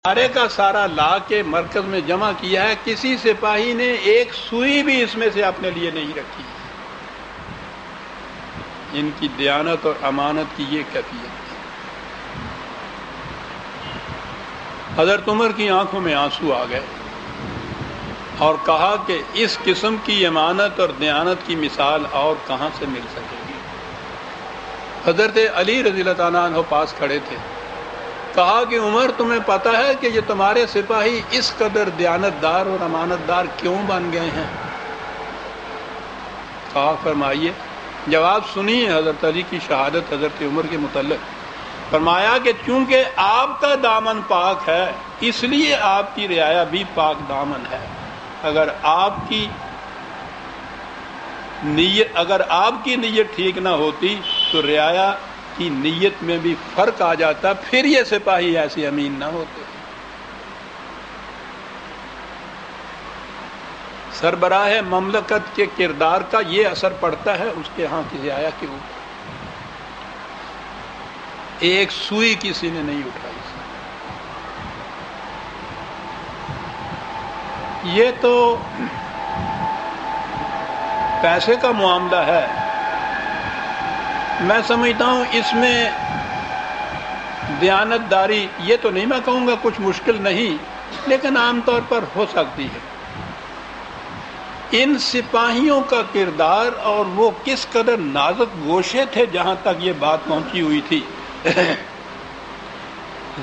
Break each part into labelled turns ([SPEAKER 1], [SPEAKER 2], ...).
[SPEAKER 1] سارے کا سارا لا کے مرکز میں جمع کیا ہے، کسی سپاہی نے ایک سوئی بھی اس میں سے اپنے لیے نہیں رکھی۔ ان کی دیانت اور امانت کی یہ کیفیت ہے۔ حضرت عمر کی آنکھوں میں آنسو آ گئے اور کہا کہ اس قسم کی امانت اور دیانت کی مثال اور کہاں سے مل سکے گی۔ حضرت علی رضی اللہ تعالیٰ عنہ پاس کھڑے تھے، کہا کہ عمر تمہیں پتہ ہے کہ یہ تمہارے سپاہی اس قدر دیانت دار اور امانت دار کیوں بن گئے ہیں؟ کہا فرمائیے، جواب سنیے حضرت علی کی شہادت حضرت عمر کے متعلق۔ فرمایا کہ چونکہ آپ کا دامن پاک ہے اس لیے آپ کی رعایا بھی پاک دامن ہے۔ اگر آپ کی نیت ٹھیک نہ ہوتی تو رعایا کی نیت میں بھی فرق آ جاتا، پھر یہ سپاہی ایسے امین نہ ہوتے۔ سربراہ مملکت کے کردار کا یہ اثر پڑتا ہے اس کے ہاں کی رعایا کے اوپر۔ ایک سوئی کسی نے نہیں اٹھائی۔ یہ تو پیسے کا معاملہ ہے، میں سمجھتا ہوں اس میں دیانت داری یہ تو نہیں میں کہوں گا کچھ مشکل نہیں، لیکن عام طور پر ہو سکتی ہے۔ ان سپاہیوں کا کردار اور وہ کس قدر نازک گوشے تھے جہاں تک یہ بات پہنچی ہوئی تھی۔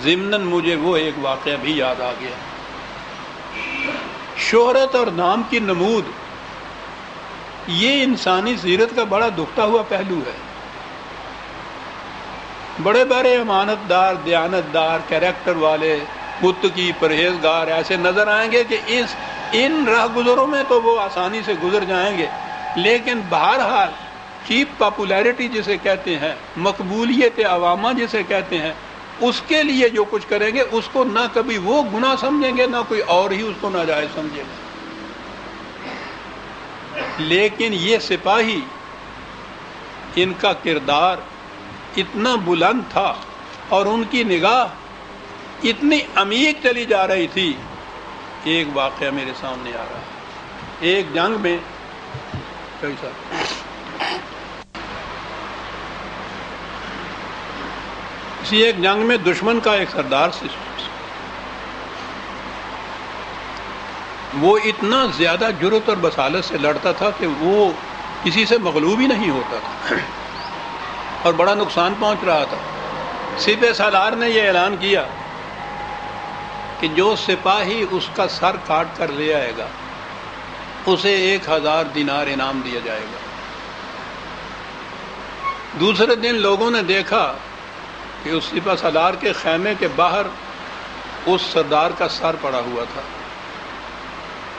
[SPEAKER 1] ضمناً مجھے وہ ایک واقعہ بھی یاد آ گیا۔ شہرت اور نام کی نمود یہ انسانی سیرت کا بڑا دکھتا ہوا پہلو ہے۔ بڑے بڑے امانت دار، دیانت دار، کیریکٹر والے، متقی، پرہیزگار ایسے نظر آئیں گے کہ ان راہ گزروں میں تو وہ آسانی سے گزر جائیں گے، لیکن بہرحال چیپ پاپولیرٹی جسے کہتے ہیں، مقبولیت عوامہ جسے کہتے ہیں، اس کے لیے جو کچھ کریں گے اس کو نہ کبھی وہ گناہ سمجھیں گے نہ کوئی اور ہی اس کو ناجائز سمجھے گا۔ لیکن یہ سپاہی، ان کا کردار اتنا بلند تھا اور ان کی نگاہ اتنی عمیق چلی جا رہی تھی۔ ایک واقعہ میرے سامنے آ رہا ہے۔ ایک جنگ میں ایک جنگ میں دشمن کا ایک سردار سے وہ اتنا زیادہ جرأت اور بسالت سے لڑتا تھا کہ وہ کسی سے مغلوب ہی نہیں ہوتا تھا اور بڑا نقصان پہنچ رہا تھا۔ سپہ سالار نے یہ اعلان کیا کہ جو سپاہی اس کا سر کاٹ کر لے آئے گا اسے 1000 دینار انعام دیا جائے گا۔ دوسرے دن لوگوں نے دیکھا کہ اس سپہ سالار کے خیمے کے باہر اس سردار کا سر پڑا ہوا تھا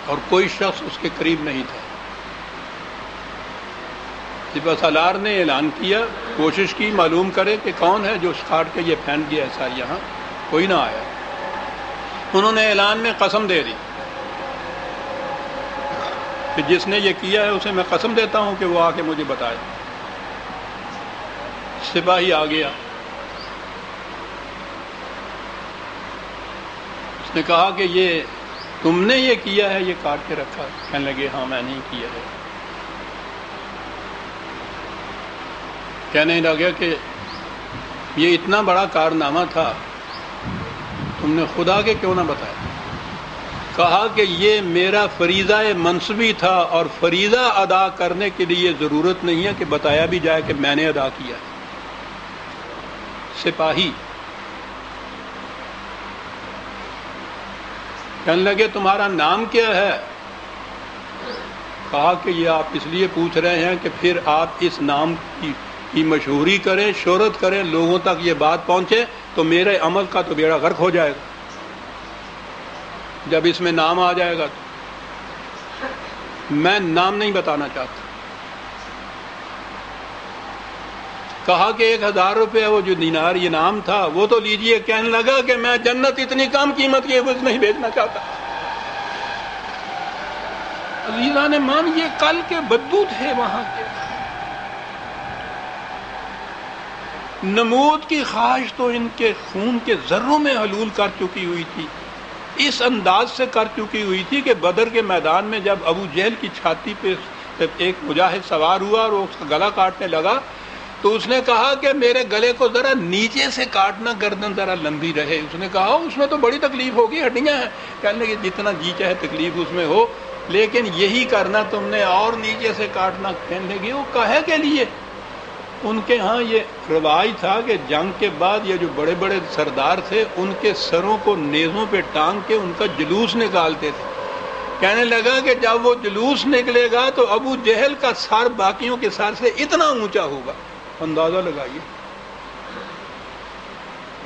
[SPEAKER 1] اور کوئی شخص اس کے قریب نہیں تھا۔ سپہ سالار نے اعلان کیا، کوشش کی معلوم کرے کہ کون ہے جو کاٹ کے یہ پھینک گیا ایسا، یہاں کوئی نہ آیا۔ انہوں نے اعلان میں قسم دے دی کہ جس نے یہ کیا ہے اسے میں قسم دیتا ہوں کہ وہ آ کے مجھے بتائے۔ سپاہی آ گیا، اس نے کہا کہ یہ تم نے یہ کیا ہے، یہ کاٹ کے رکھا؟ کہنے لگے ہاں میں نے ہی کیا ہے۔ کہنے لگا کہ یہ اتنا بڑا کارنامہ تھا، تم نے خدا کے کیوں نہ بتایا؟ کہا کہ یہ میرا فریضہ منصبی تھا اور فریضہ ادا کرنے کے لیے ضرورت نہیں ہے کہ بتایا بھی جائے کہ میں نے ادا کیا ہے۔ سپاہی کہنے لگے تمہارا نام کیا ہے؟ کہا کہ یہ آپ اس لیے پوچھ رہے ہیں کہ پھر آپ اس نام کی مشہوری کریں، شہرت کریں، لوگوں تک یہ بات پہنچے تو میرے عمل کا تو بیڑا غرق ہو جائے گا جب اس میں نام آ جائے گا۔ تو میں نام نہیں بتانا چاہتا۔ کہا کہ 1000 روپے وہ جو دینار یہ نام تھا وہ تو لیجئے۔ کہنے لگا کہ میں جنت اتنی کم قیمت کی عوض نہیں بیچنا چاہتا۔ عزیزان مان، یہ کل کے بدو تھے وہاں کے، نمود کی خواہش تو ان کے خون کے ذروں میں حلول کر چکی ہوئی تھی، اس انداز سے کر چکی ہوئی تھی کہ بدر کے میدان میں جب ابو جہل کی چھاتی پہ ایک مجاہد سوار ہوا اور وہ اس کا گلا کاٹنے لگا تو اس نے کہا کہ میرے گلے کو ذرا نیچے سے کاٹنا، گردن ذرا لمبی رہے۔ اس نے کہا اس میں تو بڑی تکلیف ہوگی، ہڈیاں ہیں۔ کہنے لگے جتنا جی چاہے تکلیف اس میں ہو، لیکن یہی کرنا تم نے اور نیچے سے کاٹنا۔ کہنے لگے وہ کاہے کے لیے؟ ان کے ہاں یہ رواج تھا کہ جنگ کے بعد یہ جو بڑے بڑے سردار تھے ان کے سروں کو نیزوں پہ ٹانگ کے ان کا جلوس نکالتے تھے۔ کہنے لگا کہ جب وہ جلوس نکلے گا تو ابو جہل کا سر باقیوں کے سر سے اتنا اونچا ہوگا، اندازہ لگائیے۔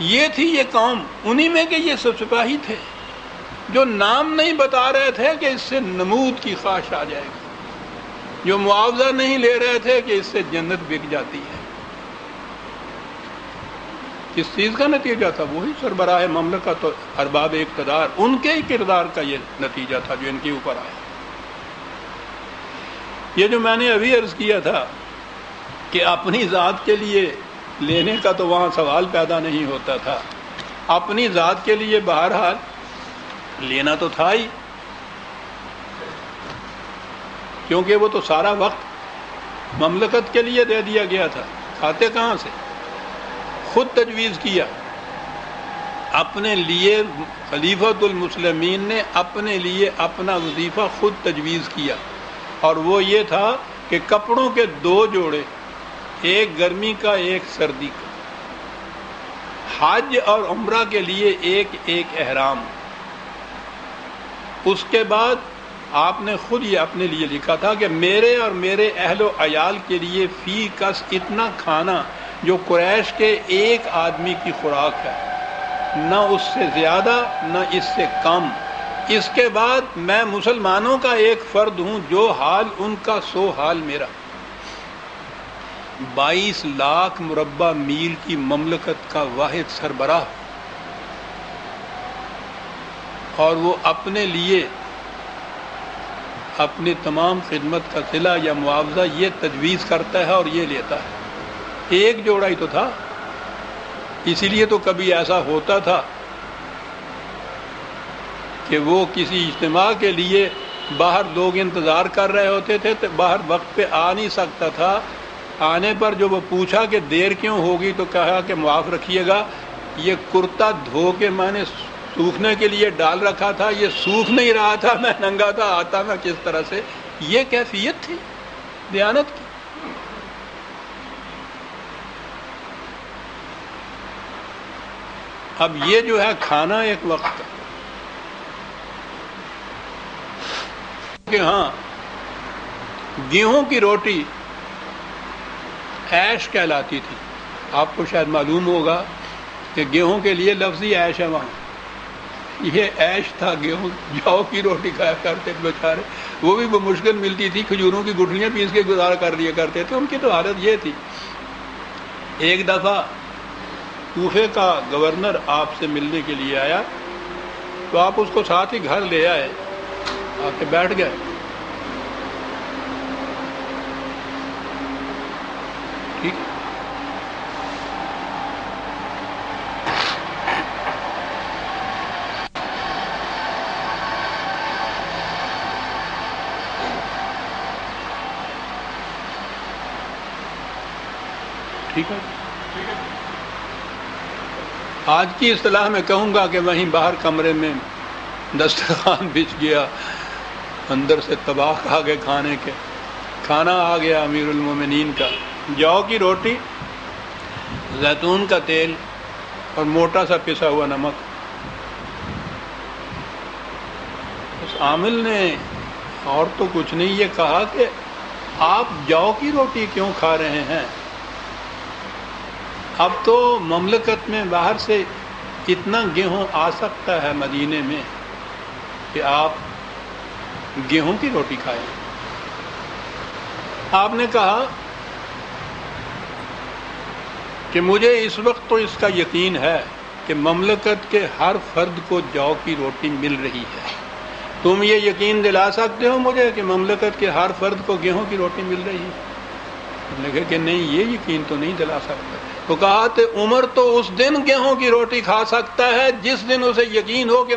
[SPEAKER 1] یہ تھی یہ قوم، انہی میں کہ یہ سب سپاہی تھے جو نام نہیں بتا رہے تھے کہ اس سے نمود کی خواہش آ جائے گی، جو معاوضہ نہیں لے رہے تھے کہ اس سے جنت بک جاتی ہے۔ کس چیز کا نتیجہ تھا؟ وہی سربراہ مملکت اور ارباب اقتدار، ان کے ہی کردار کا یہ نتیجہ تھا جو ان کے اوپر آیا۔ یہ جو میں نے ابھی عرض کیا تھا کہ اپنی ذات کے لیے لینے کا تو وہاں سوال پیدا نہیں ہوتا تھا، اپنی ذات کے لیے بہرحال لینا تو تھا ہی، کیونکہ وہ تو سارا وقت مملکت کے لیے دے دیا گیا تھا۔ کھاتے کہاں سے؟ خود تجویز کیا اپنے لیے، خلیفۃ المسلمین نے اپنے لیے اپنا وظیفہ خود تجویز کیا، اور وہ یہ تھا کہ کپڑوں کے 2 جوڑے، ایک گرمی کا ایک سردی کا، حج اور عمرہ کے لیے ایک احرام۔ اس کے بعد آپ نے خود یہ اپنے لیے لکھا تھا کہ میرے اور میرے اہل و عیال کے لیے فی کس اتنا کھانا جو قریش کے ایک آدمی کی خوراک ہے، نہ اس سے زیادہ نہ اس سے کم۔ اس کے بعد میں مسلمانوں کا ایک فرد ہوں، جو حال ان کا سو حال میرا۔ 22 لاکھ مربع میل کی مملکت کا واحد سربراہ، اور وہ اپنے لیے اپنی تمام خدمت کا صلہ یا معاوضہ یہ تجویز کرتا ہے اور یہ لیتا ہے۔ ایک جوڑا ہی تو تھا، اسی لیے تو کبھی ایسا ہوتا تھا کہ وہ کسی اجتماع کے لیے باہر لوگ انتظار کر رہے ہوتے تھے تو باہر وقت پہ آ نہیں سکتا تھا۔ آنے پر جو وہ پوچھا کہ دیر کیوں ہوگی تو کہا کہ معاف رکھیے گا، یہ کرتا دھو کے میں نے سوکھنے کے لیے ڈال رکھا تھا، یہ سوکھ نہیں رہا تھا، میں ننگا تھا، آتا میں کس طرح سے۔ یہ کیفیت تھی دیانت کی۔ اب یہ جو ہے کھانا ایک وقت کا کہ ہاں گیہوں کی روٹی عیش کہلاتی تھی۔ آپ کو شاید معلوم ہوگا کہ گیہوں کے لیے لفظی عیش ہے وہاں، یہ عیش تھا، گیہوں جاؤ کی روٹی کھایا کرتے تھے بیچارے، وہ بھی مشکل ملتی تھی، کھجوروں کی گٹھلیاں پیس کے گزارا کر لیا کرتے تھے۔ ان کی تو حالت یہ تھی۔ ایک دفعہ کوفے کا گورنر آپ سے ملنے کے لیے آیا تو آپ اس کو ساتھ ہی گھر لے آئے، آ کے بیٹھ گئے۔ ٹھیک، ٹھیک ہے۔ آج کی اصطلاح میں کہوں گا کہ وہیں باہر کمرے میں دسترخوان بچھ گیا، اندر سے طباخ آ گئے کھانے کے، کھانا آ گیا امیر المومنین کا، جو کی روٹی، زیتون کا تیل اور موٹا سا پسا ہوا نمک۔ اس عامل نے اور تو کچھ نہیں یہ کہا کہ آپ جو کی روٹی کیوں کھا رہے ہیں؟ اب تو مملکت میں باہر سے اتنا گیہوں آ سکتا ہے مدینے میں کہ آپ گیہوں کی روٹی کھائیں۔ آپ نے کہا کہ مجھے اس وقت تو اس کا یقین ہے کہ مملکت کے ہر فرد کو جو کی روٹی مل رہی ہے۔ تم یہ یقین دلا سکتے ہو مجھے کہ مملکت کے ہر فرد کو گیہوں کی روٹی مل رہی ہے؟ نے کہا کہ نہیں، یہ یقین تو نہیں دلا سکتا. تو کہا کہ عمر تو اس دن گیہوں کی روٹی کھا سکتا ہے جس دن اسے یقین ہو کہ